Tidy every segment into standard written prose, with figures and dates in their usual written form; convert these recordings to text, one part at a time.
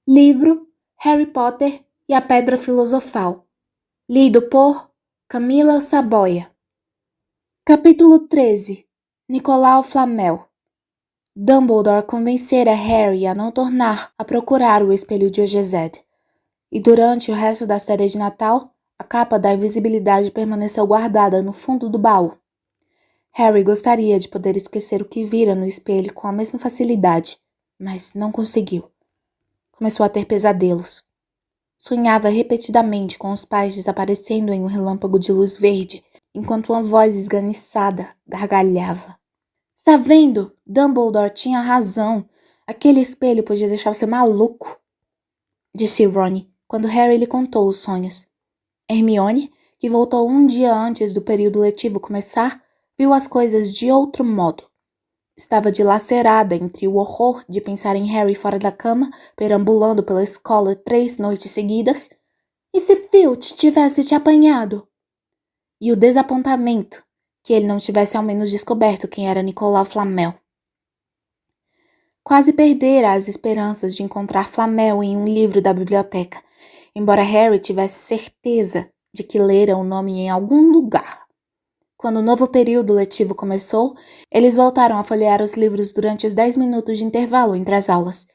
Livro Harry Potter e a Pedra Filosofal. Lido por Camila Saboia. Capítulo 13. Nicolau Flamel. Dumbledore convencera Harry a não tornar a procurar o espelho de Ogezed. E durante o resto da série de Natal, a capa da invisibilidade permaneceu guardada no fundo do baú. Harry gostaria de poder esquecer o que vira no espelho com a mesma facilidade, mas não conseguiu. Começou a ter pesadelos. Sonhava repetidamente com os pais desaparecendo em um relâmpago de luz verde, enquanto uma voz esganiçada gargalhava. Está vendo? Dumbledore tinha razão. Aquele espelho podia deixar você maluco, disse Ron, quando Harry lhe contou os sonhos. Hermione, que voltou um dia antes do período letivo começar, viu as coisas de outro modo. Estava dilacerada entre o horror de pensar em Harry fora da cama, perambulando pela escola 3 noites seguidas, e se Filch tivesse te apanhado? E o desapontamento que ele não tivesse ao menos descoberto quem era Nicolau Flamel. Quase perdera as esperanças de encontrar Flamel em um livro da biblioteca, embora Harry tivesse certeza de que lera o nome em algum lugar. Quando o novo período letivo começou, eles voltaram a folhear os livros durante os 10 minutos de intervalo entre as aulas.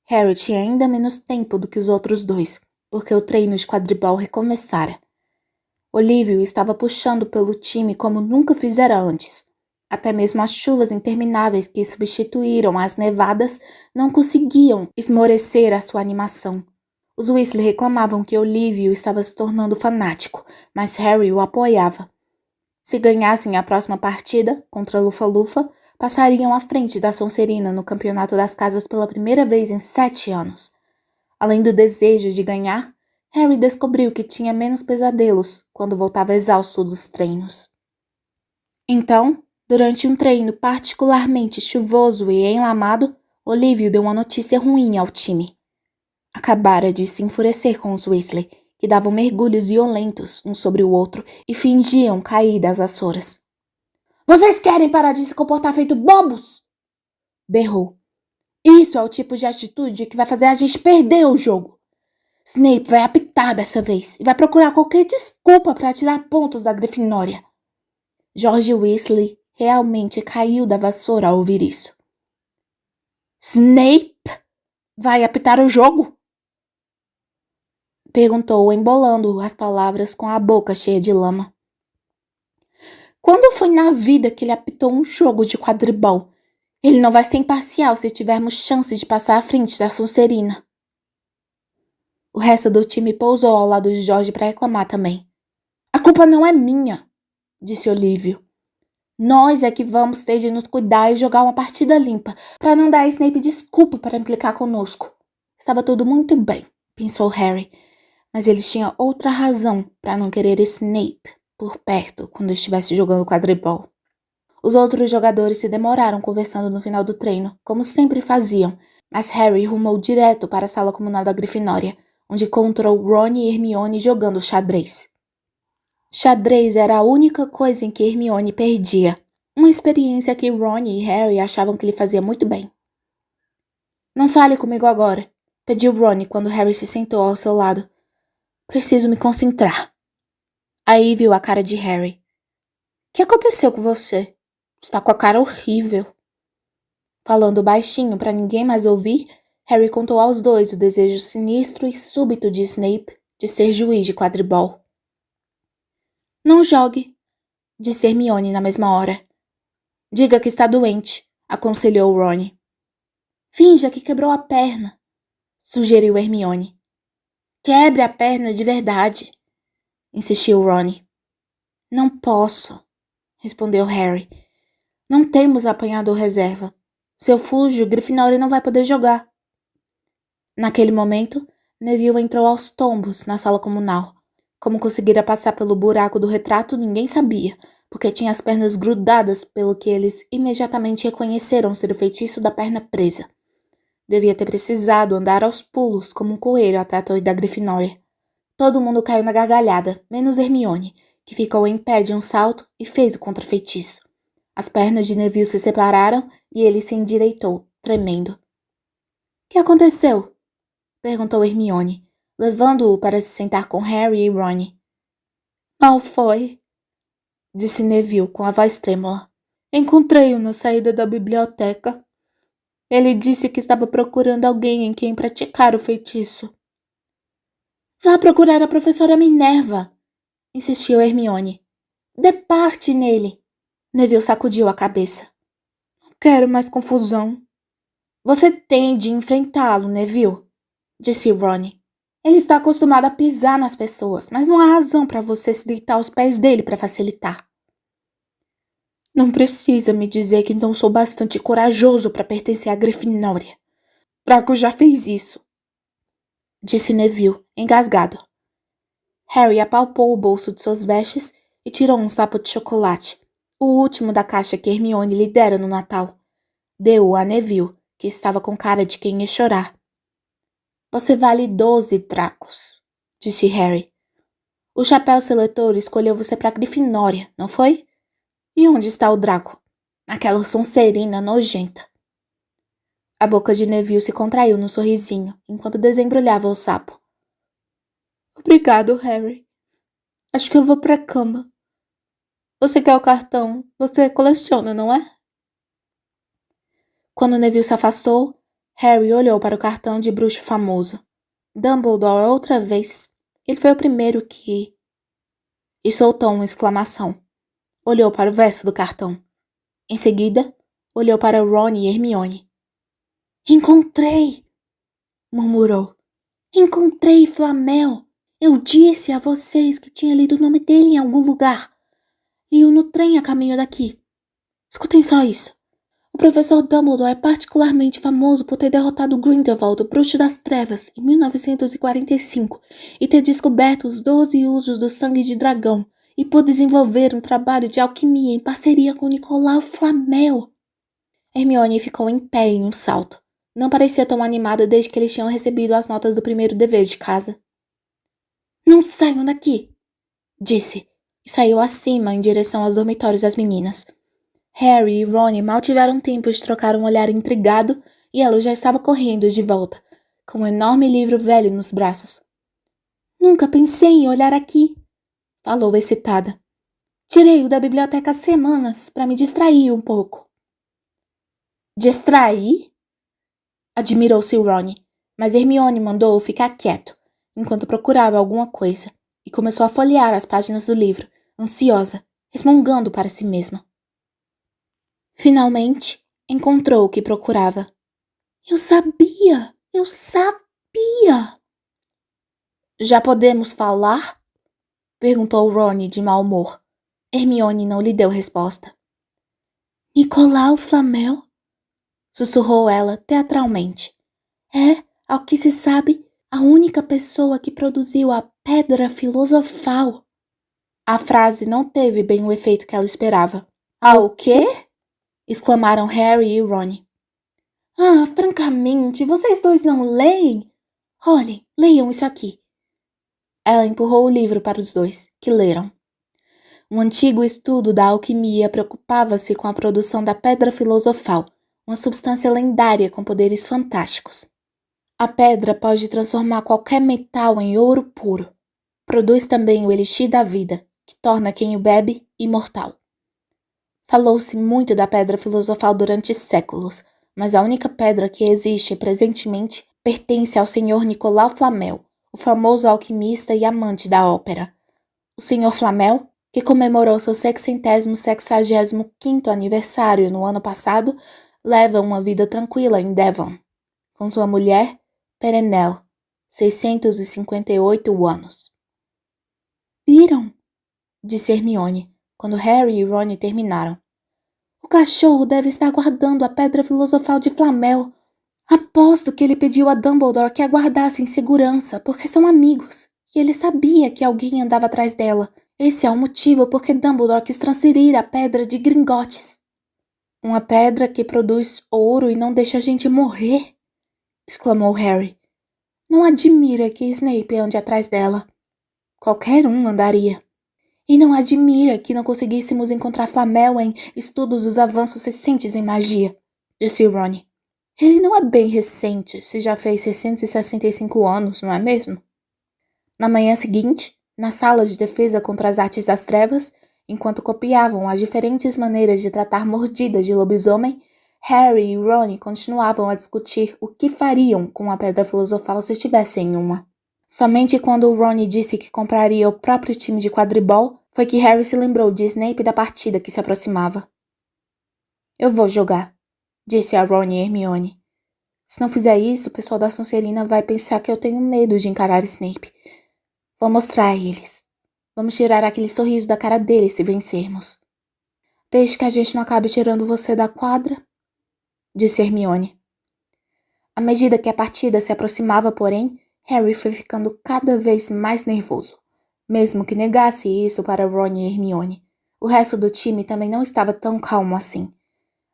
Harry tinha ainda menos tempo do que os outros dois, porque o treino de quadribol recomeçara. Olívio estava puxando pelo time como nunca fizera antes. Até mesmo as chuvas intermináveis que substituíram as nevadas não conseguiam esmorecer a sua animação. Os Weasley reclamavam que Olívio estava se tornando fanático, mas Harry o apoiava. Se ganhassem a próxima partida, contra Lufa-Lufa, passariam à frente da Sonserina no campeonato das casas pela primeira vez em 7 anos. Além do desejo de ganhar, Harry descobriu que tinha menos pesadelos quando voltava exausto dos treinos. Então, durante um treino particularmente chuvoso e enlamado, Olívio deu uma notícia ruim ao time. Acabara de se enfurecer com os Weasley, que davam mergulhos violentos um sobre o outro e fingiam cair das vassouras. Vocês querem parar de se comportar feito bobos? Berrou. Isso é o tipo de atitude que vai fazer a gente perder o jogo. Snape vai apitar dessa vez e vai procurar qualquer desculpa para tirar pontos da Grifinória. George Weasley realmente caiu da vassoura ao ouvir isso. Snape vai apitar o jogo? Perguntou, embolando as palavras com a boca cheia de lama. Quando foi na vida que ele apitou um jogo de quadribol? Ele não vai ser imparcial se tivermos chance de passar à frente da Sonserina. O resto do time pousou ao lado de George para reclamar também. A culpa não é minha, disse Olívio. Nós é que vamos ter de nos cuidar e jogar uma partida limpa, para não dar a Snape desculpa para implicar conosco. Estava tudo muito bem, pensou Harry, mas ele tinha outra razão para não querer Snape por perto quando estivesse jogando quadribol. Os outros jogadores se demoraram conversando no final do treino, como sempre faziam, mas Harry rumou direto para a sala comunal da Grifinória, onde encontrou Ron e Hermione jogando xadrez. Xadrez era a única coisa em que Hermione perdia, uma experiência que Ron e Harry achavam que lhe fazia muito bem. Não fale comigo agora, pediu Ron quando Harry se sentou ao seu lado. Preciso me concentrar. Aí viu a cara de Harry. O que aconteceu com você? Está com a cara horrível. Falando baixinho para ninguém mais ouvir, Harry contou aos dois o desejo sinistro e súbito de Snape de ser juiz de quadribol. Não jogue, disse Hermione na mesma hora. Diga que está doente, aconselhou Ron. Finja que quebrou a perna, sugeriu Hermione. Quebre a perna de verdade, insistiu Ron. Não posso, respondeu Harry. Não temos apanhador reserva. Se eu fujo, Grifinória não vai poder jogar. Naquele momento, Neville entrou aos tombos na sala comunal. Como conseguira passar pelo buraco do retrato, ninguém sabia, porque tinha as pernas grudadas, pelo que eles imediatamente reconheceram ser o feitiço da perna presa. Devia ter precisado andar aos pulos como um coelho até a torre da Grifinória. Todo mundo caiu na gargalhada, menos Hermione, que ficou em pé de um salto e fez o contrafeitiço. As pernas de Neville se separaram e ele se endireitou, tremendo. — Que aconteceu? Perguntou Hermione, levando-o para se sentar com Harry e Ron. Malfoy, disse Neville com a voz trêmula. Encontrei-o na saída da biblioteca. Ele disse que estava procurando alguém em quem praticar o feitiço. Vá procurar a professora Minerva, insistiu Hermione. Dê parte nele. Neville sacudiu a cabeça. Não quero mais confusão. Você tem de enfrentá-lo, Neville, disse Ron. Ele está acostumado a pisar nas pessoas, mas não há razão para você se deitar aos pés dele para facilitar. Não precisa me dizer que não sou bastante corajoso para pertencer à Grifinória. Draco já fez isso, disse Neville, engasgado. Harry apalpou o bolso de suas vestes e tirou um sapo de chocolate, o último da caixa que Hermione lhe dera no Natal. Deu-o a Neville, que estava com cara de quem ia chorar. Você vale 12 dracos, disse Harry. O chapéu seletor escolheu você para Grifinória, não foi? E onde está o Draco? Aquela Sonserina nojenta. A boca de Neville se contraiu no sorrisinho, enquanto desembrulhava o sapo. Obrigado, Harry. Acho que eu vou pra cama. Você quer o cartão? Você coleciona, não é? Quando Neville se afastou, Harry olhou para o cartão de bruxo famoso. Dumbledore outra vez. Ele foi o primeiro que... E soltou uma exclamação. Olhou para o verso do cartão. Em seguida, olhou para Ron e Hermione. Encontrei! Murmurou. Encontrei Flamel! Eu disse a vocês que tinha lido o nome dele em algum lugar. Li-o no trem a caminho daqui. Escutem só isso. O professor Dumbledore é particularmente famoso por ter derrotado Grindelwald, o Bruxo das Trevas, em 1945 e ter descoberto os 12 usos do sangue de dragão e por desenvolver um trabalho de alquimia em parceria com Nicolau Flamel. Hermione ficou em pé em um salto. Não parecia tão animada desde que eles tinham recebido as notas do primeiro dever de casa. Não saiam daqui, disse, e saiu acima em direção aos dormitórios das meninas. Harry e Ron mal tiveram tempo de trocar um olhar intrigado e ela já estava correndo de volta, com um enorme livro velho nos braços. Nunca pensei em olhar aqui, falou excitada. Tirei-o da biblioteca há semanas para me distrair um pouco. Distrair? Admirou-se Ron, mas Hermione mandou-o ficar quieto, enquanto procurava alguma coisa, e começou a folhear as páginas do livro, ansiosa, resmungando para si mesma. Finalmente, encontrou o que procurava. Eu sabia! Já podemos falar? Perguntou Ron de mau humor. Hermione não lhe deu resposta. Nicolau Flamel? Sussurrou ela teatralmente. É, ao que se sabe, a única pessoa que produziu a Pedra Filosofal. A frase não teve bem o efeito que ela esperava. O quê? Exclamaram Harry e Ron. Ah, francamente, vocês dois não leem? Olhem, leiam isso aqui. Ela empurrou o livro para os dois, que leram. Um antigo estudo da alquimia preocupava-se com a produção da Pedra Filosofal, uma substância lendária com poderes fantásticos. A pedra pode transformar qualquer metal em ouro puro. Produz também o elixir da vida, que torna quem o bebe imortal. Falou-se muito da Pedra Filosofal durante séculos, mas a única pedra que existe presentemente pertence ao Sr. Nicolau Flamel, o famoso alquimista e amante da ópera. O Sr. Flamel, que comemorou seu 665º aniversário no ano passado, leva uma vida tranquila em Devon, com sua mulher, Perenelle, 658 anos. Viram? Disse Hermione, quando Harry e Ron terminaram. O cachorro deve estar guardando a Pedra Filosofal de Flamel. Aposto que ele pediu a Dumbledore que a guardasse em segurança, porque são amigos, e ele sabia que alguém andava atrás dela. Esse é o motivo porque Dumbledore quis transferir a Pedra de Gringotts. Uma pedra que produz ouro e não deixa a gente morrer, exclamou Harry. Não admira que Snape ande atrás dela. Qualquer um andaria. E não admira que não conseguíssemos encontrar Flamel em Estudos dos Avanços Recentes em Magia, disse Ron. Ele não é bem recente, se já fez 665 anos, não é mesmo? Na manhã seguinte, na sala de defesa contra as artes das trevas, enquanto copiavam as diferentes maneiras de tratar mordidas de lobisomem, Harry e Ron continuavam a discutir o que fariam com a pedra filosofal se tivessem uma. Somente quando Ron disse que compraria o próprio time de quadribol, foi que Harry se lembrou de Snape e da partida que se aproximava. Eu vou jogar, disse a Ron e Hermione. Se não fizer isso, o pessoal da Sonserina vai pensar que eu tenho medo de encarar Snape. Vou mostrar a eles. Vamos tirar aquele sorriso da cara deles se vencermos. Desde que a gente não acabe tirando você da quadra, disse Hermione. À medida que a partida se aproximava, porém, Harry foi ficando cada vez mais nervoso. Mesmo que negasse isso para Ron e Hermione, o resto do time também não estava tão calmo assim.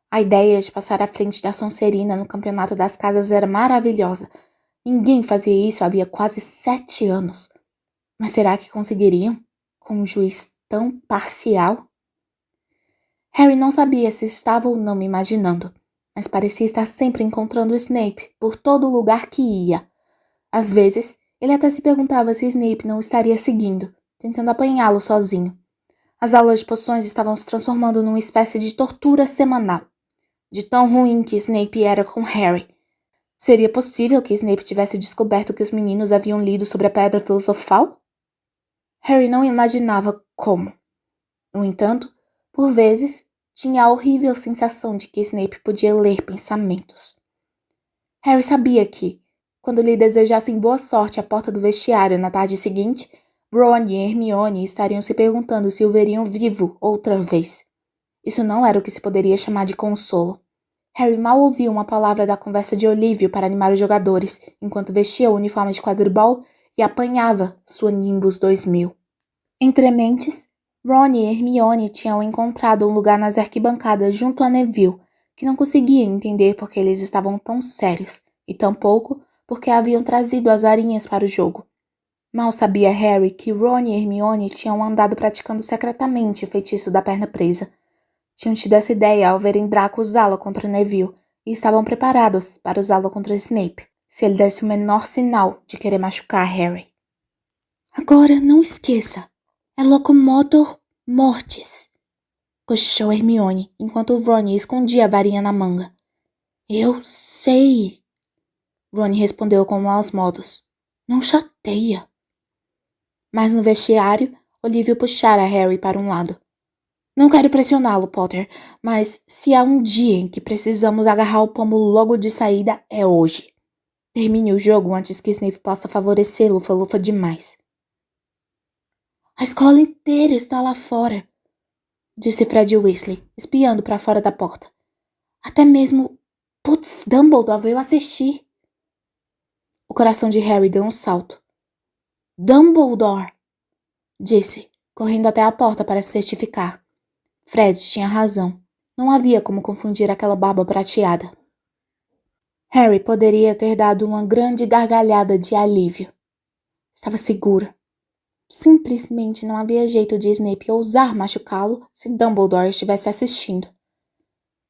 A ideia de passar à frente da Sonserina no campeonato das casas era maravilhosa. Ninguém fazia isso havia quase 7 anos. Mas será que conseguiriam? Com um juiz tão parcial? Harry não sabia se estava ou não me imaginando, mas parecia estar sempre encontrando Snape por todo lugar que ia. Às vezes, ele até se perguntava se Snape não estaria seguindo, tentando apanhá-lo sozinho. As aulas de poções estavam se transformando numa espécie de tortura semanal. De tão ruim que Snape era com Harry. Seria possível que Snape tivesse descoberto que os meninos haviam lido sobre a Pedra Filosofal? Harry não imaginava como. No entanto, por vezes, tinha a horrível sensação de que Snape podia ler pensamentos. Harry sabia que, quando lhe desejassem boa sorte à porta do vestiário na tarde seguinte, Ron e Hermione estariam se perguntando se o veriam vivo outra vez. Isso não era o que se poderia chamar de consolo. Harry mal ouviu uma palavra da conversa de Olívio para animar os jogadores, enquanto vestia o uniforme de quadribol e apanhava sua Nimbus 2000. Entre mentes, Ron e Hermione tinham encontrado um lugar nas arquibancadas junto a Neville, que não conseguia entender por que eles estavam tão sérios, e tampouco porque haviam trazido as varinhas para o jogo. Mal sabia Harry que Ron e Hermione tinham andado praticando secretamente o feitiço da perna presa. Tinham tido essa ideia ao verem Draco usá-la contra Neville e estavam preparados para usá-la contra Snape, se ele desse o menor sinal de querer machucar Harry. Agora, não esqueça, é Locomotor Mortis, cochichou Hermione, enquanto Ron escondia a varinha na manga. Eu sei, Ron respondeu com maus modos. Não chateia. Mas no vestiário, Olívio puxara Harry para um lado. Não quero pressioná-lo, Potter, mas se há um dia em que precisamos agarrar o pomo logo de saída, é hoje. Termine o jogo antes que Snape possa favorecê-lo, falufa demais. A escola inteira está lá fora, disse Fred Weasley, espiando para fora da porta. Até mesmo... Putz, Dumbledore veio assistir. O coração de Harry deu um salto. Dumbledore! Disse, correndo até a porta para se certificar. Fred tinha razão. Não havia como confundir aquela barba prateada. Harry poderia ter dado uma grande gargalhada de alívio. Estava seguro. Simplesmente não havia jeito de Snape ousar machucá-lo se Dumbledore estivesse assistindo.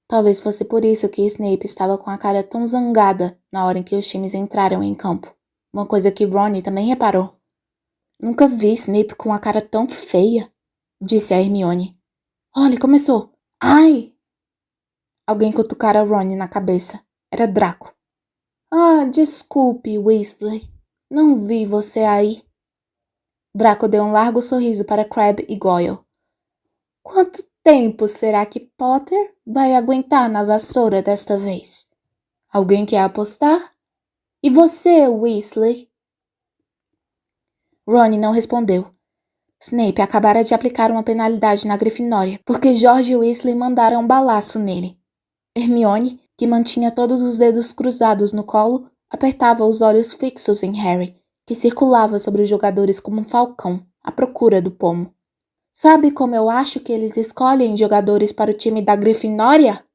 Talvez fosse por isso que Snape estava com a cara tão zangada na hora em que os times entraram em campo. Uma coisa que Ron também reparou. Nunca vi Snape com a cara tão feia, disse a Hermione. Olha, começou. Ai! Alguém cutucara Ron na cabeça. Era Draco. Ah, desculpe, Weasley. Não vi você aí. Draco deu um largo sorriso para Crabbe e Goyle. Quanto tempo será que Potter vai aguentar na vassoura desta vez? Alguém quer apostar? E você, Weasley? Ron não respondeu. Snape acabara de aplicar uma penalidade na Grifinória, porque George e Weasley mandaram um balaço nele. Hermione, que mantinha todos os dedos cruzados no colo, apertava os olhos fixos em Harry, que circulava sobre os jogadores como um falcão, à procura do pomo. Sabe como eu acho que eles escolhem jogadores para o time da Grifinória?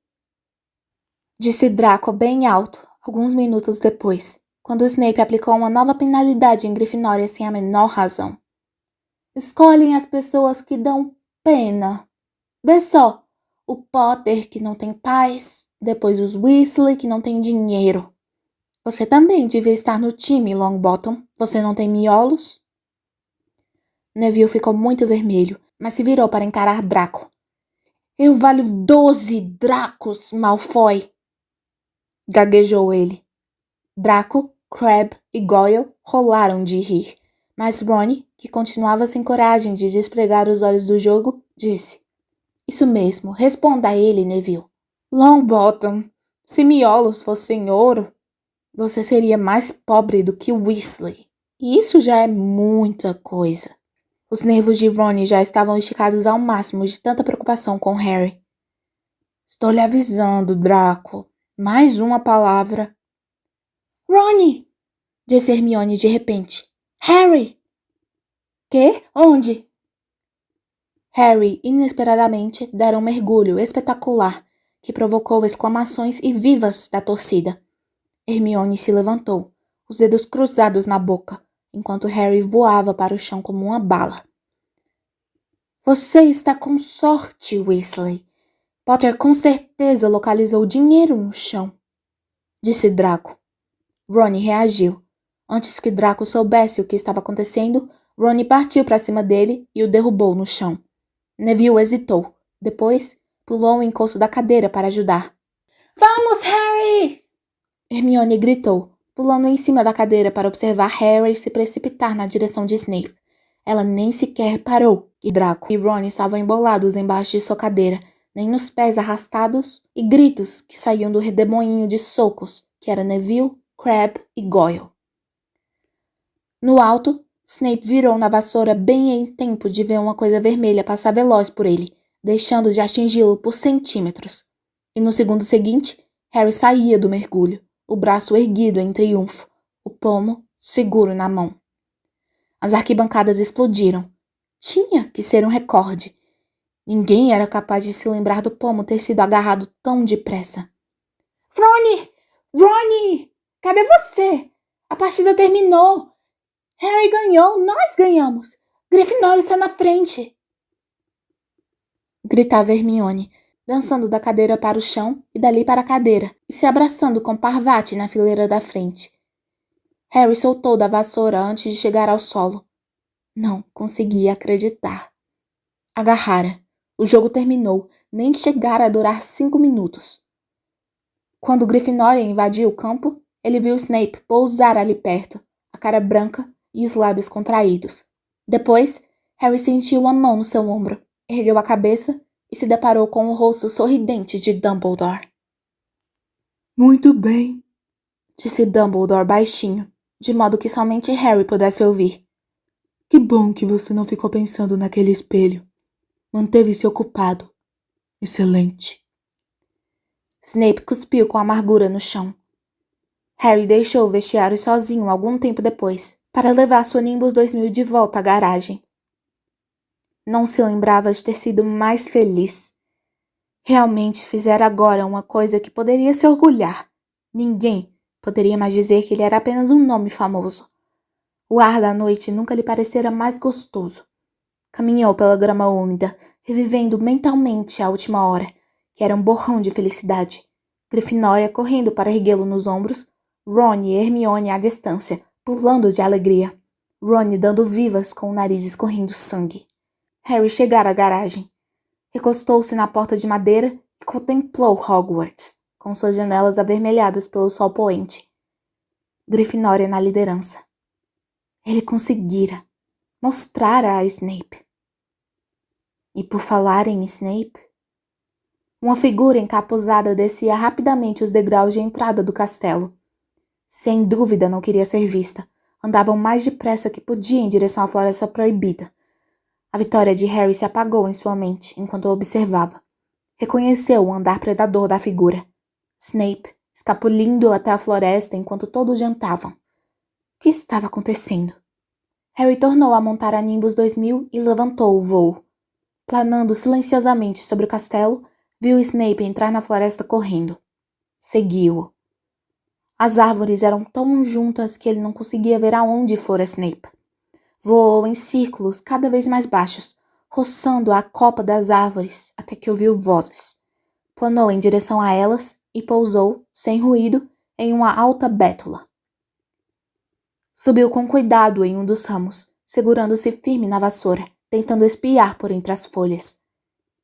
Disse Draco bem alto, alguns minutos depois, quando Snape aplicou uma nova penalidade em Grifinória sem a menor razão. Escolhem as pessoas que dão pena. Vê só, o Potter que não tem pais, Depois os Weasley, que não têm dinheiro. Você também devia estar no time, Longbottom. Você não tem miolos? Neville ficou muito vermelho, mas se virou para encarar Draco. Eu valho 12 Dracos, Malfoy! Gaguejou ele. Draco, Crabbe e Goyle rolaram de rir, mas Ron, que continuava sem coragem de despregar os olhos do jogo, disse: Isso mesmo, responda a ele, Neville. Longbottom, se miolos fossem ouro, você seria mais pobre do que Weasley. E isso já é muita coisa. Os nervos de Ron já estavam esticados ao máximo de tanta preocupação com Harry. Estou lhe avisando, Draco. Mais uma palavra. Ron! Disse Hermione de repente. Harry! Quê? Onde? Harry, inesperadamente, dera um mergulho espetacular que provocou exclamações e vivas da torcida. Hermione se levantou, os dedos cruzados na boca, enquanto Harry voava para o chão como uma bala. Você está com sorte, Weasley. Potter com certeza localizou dinheiro no chão, disse Draco. Ron reagiu. Antes que Draco soubesse o que estava acontecendo, Ron partiu para cima dele e o derrubou no chão. Neville hesitou. Depois, pulou o encosto da cadeira para ajudar. Vamos, Harry! Hermione gritou, pulando em cima da cadeira para observar Harry se precipitar na direção de Snape. Ela nem sequer reparou que Draco e Ron estavam embolados embaixo de sua cadeira, nem nos pés arrastados e gritos que saíam do redemoinho de socos, que era Neville, Crabbe e Goyle. No alto, Snape virou na vassoura bem em tempo de ver uma coisa vermelha passar veloz por ele, deixando de atingi-lo por centímetros. E no segundo seguinte, Harry saía do mergulho, o braço erguido em triunfo, o pomo seguro na mão. As arquibancadas explodiram. Tinha que ser um recorde. Ninguém era capaz de se lembrar do pomo ter sido agarrado tão depressa. Ronnie! Ronnie! Cadê você? A partida terminou! Harry ganhou! Nós ganhamos! Grifinória está na frente! Gritava Hermione, dançando da cadeira para o chão e dali para a cadeira, e se abraçando com Parvati na fileira da frente. Harry soltou da vassoura antes de chegar ao solo. Não conseguia acreditar. Agarrara. O jogo terminou, nem chegara a durar 5 minutos. Quando Grifinória invadiu o campo, ele viu Snape pousar ali perto, a cara branca e os lábios contraídos. Depois, Harry sentiu uma mão no seu ombro, ergueu a cabeça e se deparou com o rosto sorridente de Dumbledore. Muito bem, disse Dumbledore baixinho, de modo que somente Harry pudesse ouvir. Que bom que você não ficou pensando naquele espelho. Manteve-se ocupado. Excelente. Snape cuspiu com amargura no chão. Harry deixou o vestiário sozinho algum tempo depois, para levar sua Nimbus 2000 de volta à garagem. Não se lembrava de ter sido mais feliz. Realmente fizera agora uma coisa que poderia se orgulhar. Ninguém poderia mais dizer que ele era apenas um nome famoso. O ar da noite nunca lhe parecera mais gostoso. Caminhou pela grama úmida, revivendo mentalmente a última hora, que era um borrão de felicidade. Grifinória correndo para erguê-lo nos ombros, Ron e Hermione à distância, pulando de alegria. Ron dando vivas com o nariz escorrendo sangue. Harry chegara à garagem. Recostou-se na porta de madeira e contemplou Hogwarts, com suas janelas avermelhadas pelo sol poente. Grifinória na liderança. Ele conseguira. Mostrara a Snape. E por falar em Snape, uma figura encapuzada descia rapidamente os degraus de entrada do castelo. Sem dúvida não queria ser vista. Andava o mais depressa que podia em direção à floresta proibida. A vitória de Harry se apagou em sua mente enquanto o observava. Reconheceu o andar predador da figura. Snape, escapulindo até a floresta enquanto todos jantavam. O que estava acontecendo? Harry tornou a montar a Nimbus 2000 e levantou o voo. Planando silenciosamente sobre o castelo, viu Snape entrar na floresta correndo. Seguiu-o. As árvores eram tão juntas que ele não conseguia ver aonde fora Snape. Voou em círculos cada vez mais baixos, roçando a copa das árvores até que ouviu vozes. Planou em direção a elas e pousou, sem ruído, em uma alta bétula. Subiu com cuidado em um dos ramos, segurando-se firme na vassoura, tentando espiar por entre as folhas.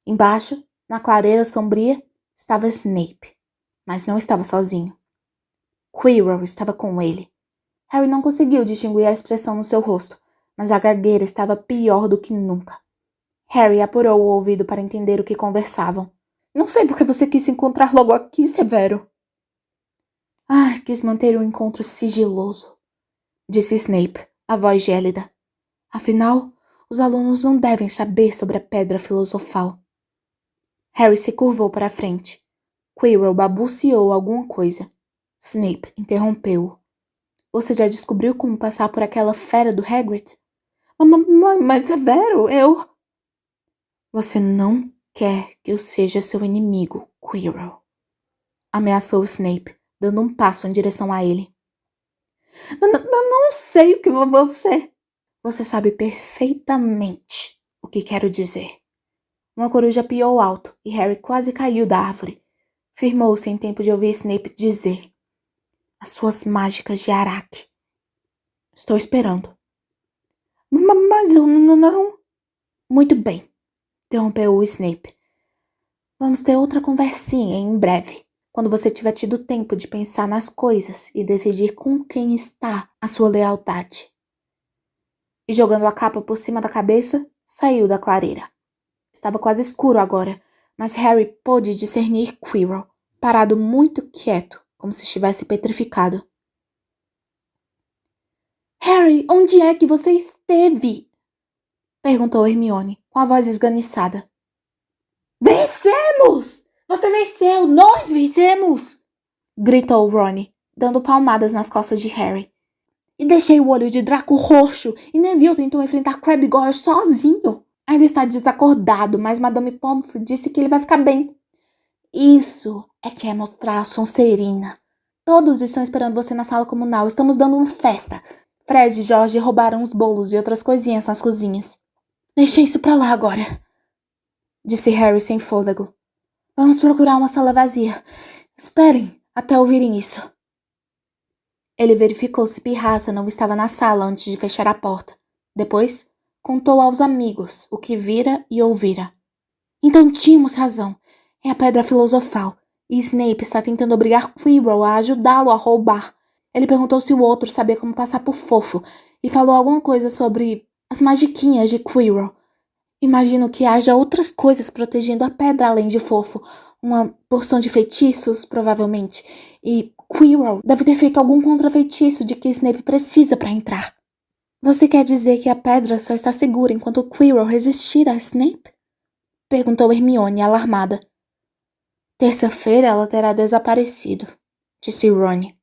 Embaixo, na clareira sombria, estava Snape, mas não estava sozinho. Quirrell estava com ele. Harry não conseguiu distinguir a expressão no seu rosto, mas a gagueira estava pior do que nunca. Harry apurou o ouvido para entender o que conversavam. Não sei por que você quis se encontrar logo aqui, Severo. Quis manter o encontro sigiloso, disse Snape, a voz gélida. Afinal, os alunos não devem saber sobre a pedra filosofal. Harry se curvou para a frente. Quirrell balbuciou alguma coisa. Snape interrompeu-o. Você já descobriu como passar por aquela fera do Hagrid? Mas Severo, eu... Você não quer que eu seja seu inimigo, Quirrell. Ameaçou Snape, dando um passo em direção a ele. Não sei o que você... Você sabe perfeitamente o que quero dizer. Uma coruja piou alto e Harry quase caiu da árvore. Firmou-se em tempo de ouvir Snape dizer: As suas mágicas de Araque. Estou esperando. Mas eu não... Muito bem, interrompeu o Snape. Vamos ter outra conversinha em breve, quando você tiver tido tempo de pensar nas coisas e decidir com quem está a sua lealdade. E jogando a capa por cima da cabeça, saiu da clareira. Estava quase escuro agora, mas Harry pôde discernir Quirrell, parado muito quieto, como se estivesse petrificado. Harry, onde é que você esteve? Perguntou Hermione, com a voz esganiçada. Vencemos! Você venceu! Nós vencemos! Gritou Ron, dando palmadas nas costas de Harry. E deixei o olho de Draco roxo, e Neville tentou enfrentar Crabbe Goyle sozinho. Ainda está desacordado, mas Madame Pomfrey disse que ele vai ficar bem. Isso é que é mostrar a Sonserina. Todos estão esperando você na sala comunal. Estamos dando uma festa. Fred e George roubaram os bolos e outras coisinhas nas cozinhas. Deixa isso pra lá agora, disse Harry sem fôlego. Vamos procurar uma sala vazia. Esperem até ouvirem isso. Ele verificou se Pirraça não estava na sala antes de fechar a porta. Depois, contou aos amigos o que vira e ouvira. Então tínhamos razão. É a pedra filosofal. E Snape está tentando obrigar Quirrell a ajudá-lo a roubar. Ele perguntou se o outro sabia como passar por Fofo e falou alguma coisa sobre as magiquinhas de Quirrell. Imagino que haja outras coisas protegendo a pedra além de Fofo. Uma porção de feitiços, provavelmente. E Quirrell deve ter feito algum contrafeitiço de que Snape precisa para entrar. Você quer dizer que a pedra só está segura enquanto Quirrell resistir a Snape? Perguntou Hermione, alarmada. Terça-feira ela terá desaparecido, disse Ron.